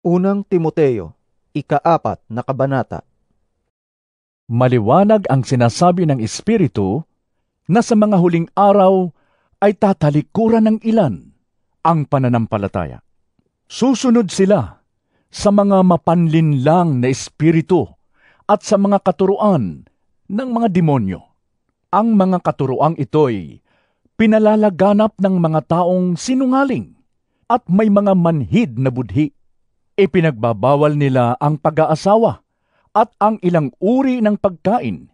Unang Timoteo, ika-4 na kabanata. Maliwanag ang sinasabi ng Espiritu na sa mga huling araw ay tatalikuran ng ilan ang pananampalataya. Susunod sila sa mga mapanlinlang na espiritu at sa mga katuruan ng mga demonyo. Ang mga katuruang ito'y pinalalaganap ng mga taong sinungaling at may mga manhid na budhi. Ipinagbabawal nila ang pag-aasawa at ang ilang uri ng pagkain,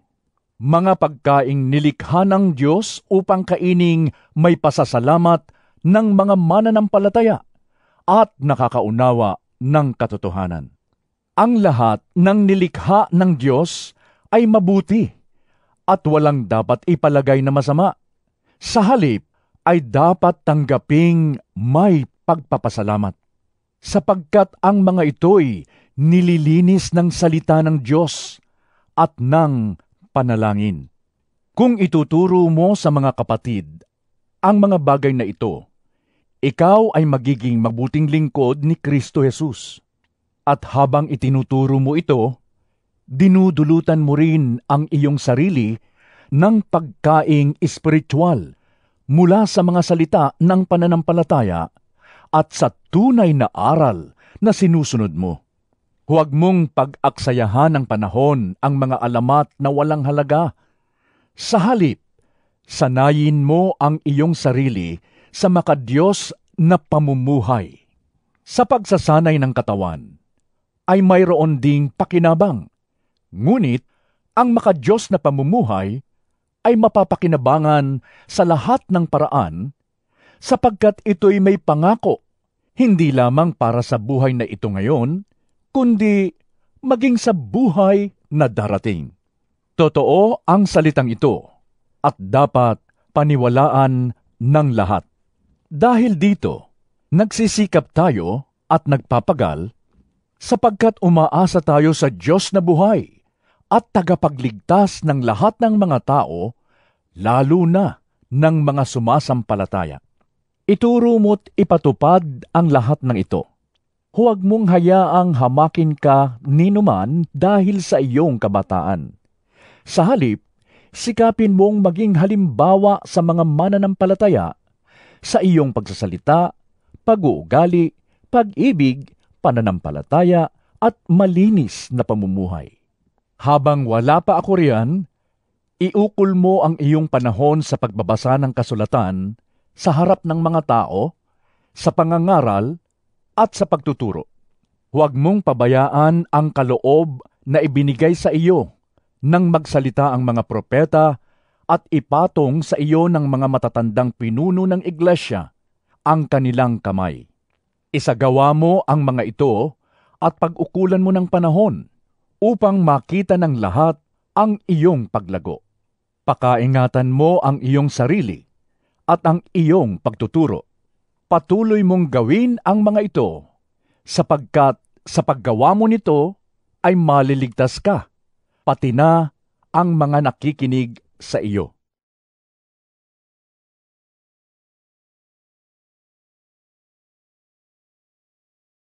mga pagkaing nilikha ng Diyos upang kaining may pasasalamat ng mga mananampalataya at nakakaunawa ng katotohanan. Ang lahat ng nilikha ng Diyos ay mabuti at walang dapat ipalagay na masama. Sa halip ay dapat tanggaping may pagpapasalamat, sapagkat ang mga ito'y nililinis ng salita ng Diyos at ng panalangin. Kung ituturo mo sa mga kapatid ang mga bagay na ito, ikaw ay magiging mabuting lingkod ni Kristo Jesus. At habang itinuturo mo ito, dinudulutan mo rin ang iyong sarili ng pagkaing espiritual mula sa mga salita ng pananampalataya at sa tunay na aral na sinusunod mo. Huwag mong pag-aksayahan ng panahon ang mga alamat na walang halaga. Sa halip, sanayin mo ang iyong sarili sa makadiyos na pamumuhay. Sa pagsasanay ng katawan, ay mayroon ding pakinabang. Ngunit, ang makadiyos na pamumuhay ay mapapakinabangan sa lahat ng paraan sapagkat ito'y may pangako, hindi lamang para sa buhay na ito ngayon, kundi maging sa buhay na darating. Totoo ang salitang ito at dapat paniwalaan ng lahat. Dahil dito, nagsisikap tayo at nagpapagal sapagkat umaasa tayo sa Diyos na buhay at tagapagligtas ng lahat ng mga tao, lalo na ng mga sumasampalataya. Ituro mo't ipatupad ang lahat ng ito. Huwag mong hayaang hamakin ka ninuman dahil sa iyong kabataan. Sa halip, sikapin mong maging halimbawa sa mga mananampalataya sa iyong pagsasalita, pag-uugali, pag-ibig, pananampalataya at malinis na pamumuhay. Habang wala pa ako riyan, iukol mo ang iyong panahon sa pagbabasa ng kasulatan sa harap ng mga tao, sa pangangaral, at sa pagtuturo. Huwag mong pabayaan ang kaloob na ibinigay sa iyo nang magsalita ang mga propeta at ipatong sa iyo ng mga matatandang pinuno ng iglesia ang kanilang kamay. Isagawa mo ang mga ito at pag-ukulan mo ng panahon upang makita ng lahat ang iyong paglago. Pakaingatan mo ang iyong sarili at ang iyong pagtuturo. Patuloy mong gawin ang mga ito, sapagkat sa paggawa mo nito ay maliligtas ka, pati na ang mga nakikinig sa iyo.